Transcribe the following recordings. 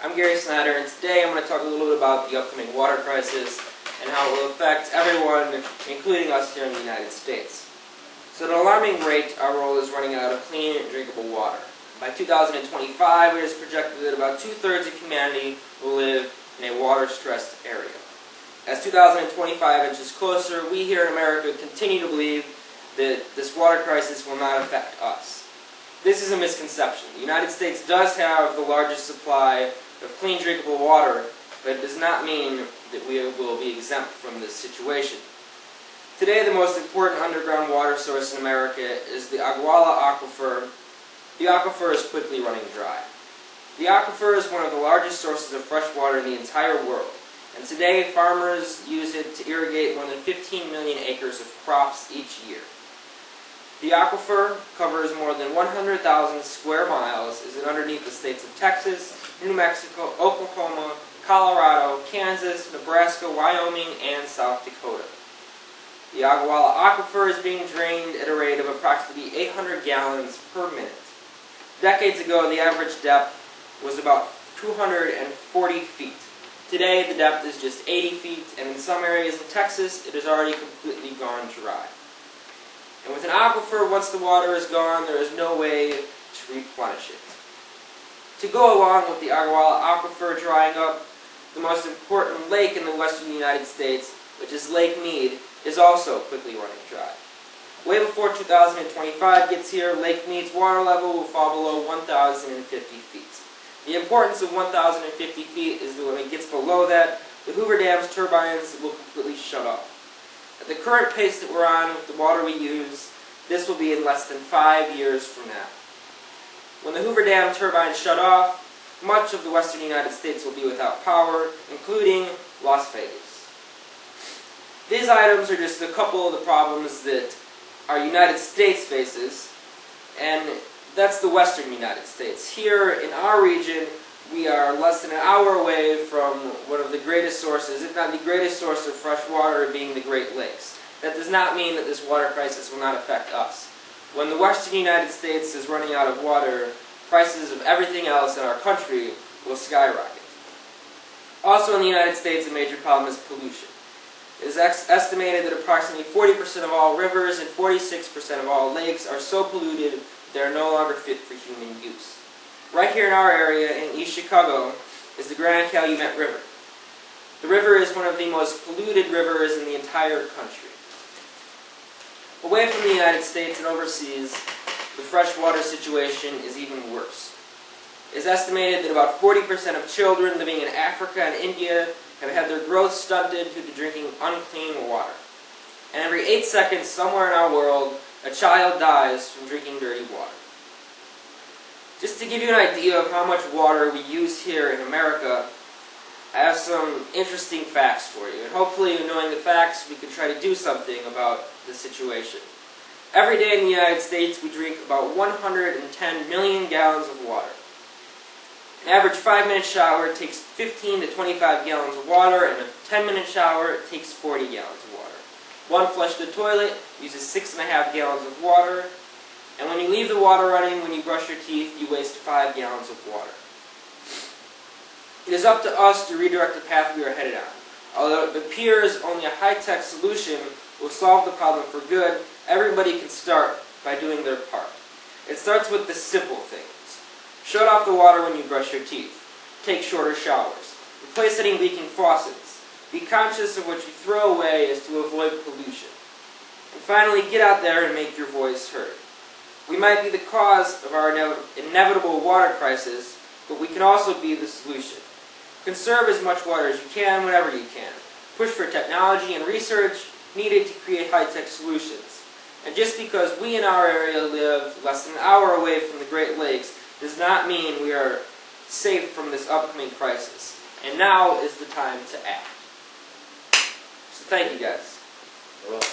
I'm Snyder, and today I'm going to talk a little bit about the upcoming water crisis and how it will affect everyone, including us here in the United States. So at an alarming rate, our world is running out of clean and drinkable water. By 2025, it is projected that about 2/3 of humanity will live in a water-stressed area. As 2025 inches closer, we here in America continue to believe that this water crisis will not affect us. This is a misconception. The United States does have the largest supply of clean drinkable water, but it does not mean that we will be exempt from this situation. Today, the most important underground water source in America is the Aguala Aquifer. The aquifer is quickly running dry. The aquifer is one of the largest sources of fresh water in the entire world, and today farmers use it to irrigate more than 15 million acres of crops each year. The aquifer covers more than 100,000 square miles, is underneath the states of Texas, New Mexico, Oklahoma, Colorado, Kansas, Nebraska, Wyoming, and South Dakota. The Aguala Aquifer is being drained at a rate of approximately 800 gallons per minute. Decades ago, the average depth was about 240 feet. Today, the depth is just 80 feet, and in some areas of Texas, it has already completely gone dry. And with an aquifer, once the water is gone, there is no way to replenish it. To go along with the Aguala Aquifer drying up, the most important lake in the western United States, which is Lake Mead, is also quickly running dry. Way before 2025 gets here, Lake Mead's water level will fall below 1,050 feet. The importance of 1,050 feet is that when it gets below that, the Hoover Dam's turbines will completely shut off. At the current pace that we're on with the water we use, this will be in less than 5 years from now. When the Hoover Dam turbines shut off, much of the western United States will be without power, including Las Vegas. These items are just a couple of the problems that our United States faces, and that's the western United States. Here in our region, we are less than an hour away from one of the greatest sources, if not the greatest source of fresh water, being the Great Lakes. That does not mean that this water crisis will not affect us. When the western United States is running out of water, prices of everything else in our country will skyrocket. Also in the United States, a major problem is pollution. It is estimated that approximately 40% of all rivers and 46% of all lakes are so polluted they are no longer fit for human use. Right here in our area, in East Chicago, is the Grand Calumet River. The river is one of the most polluted rivers in the entire country. Away from the United States and overseas, the freshwater situation is even worse. It is estimated that about 40% of children living in Africa and India have had their growth stunted due to drinking unclean water. And every 8 seconds, somewhere in our world, a child dies from drinking dirty water. Just to give you an idea of how much water we use here in America, I have some interesting facts for you. And hopefully, knowing the facts, we can try to do something about the situation. Every day in the United States, we drink about 110 million gallons of water. An average 5-minute shower takes 15 to 25 gallons of water, and a 10-minute shower takes 40 gallons of water. One flush of the toilet uses 6.5 gallons of water, and when you leave the water running when you brush your teeth, you waste 5 gallons of water. It is up to us to redirect the path we are headed on. Although it appears only a high-tech solution will solve the problem for good, everybody can start by doing their part. It starts with the simple things. Shut off the water when you brush your teeth. Take shorter showers. Replace any leaking faucets. Be conscious of what you throw away as to avoid pollution. And finally, get out there and make your voice heard. We might be the cause of our inevitable water crisis, but we can also be the solution. Conserve as much water as you can whenever you can. Push for technology and research needed to create high-tech solutions. And just because we in our area live less than an hour away from the Great Lakes does not mean we are safe from this upcoming crisis. And now is the time to act. So thank you guys. You're welcome.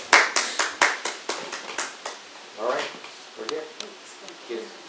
All right, we're here. Thank you.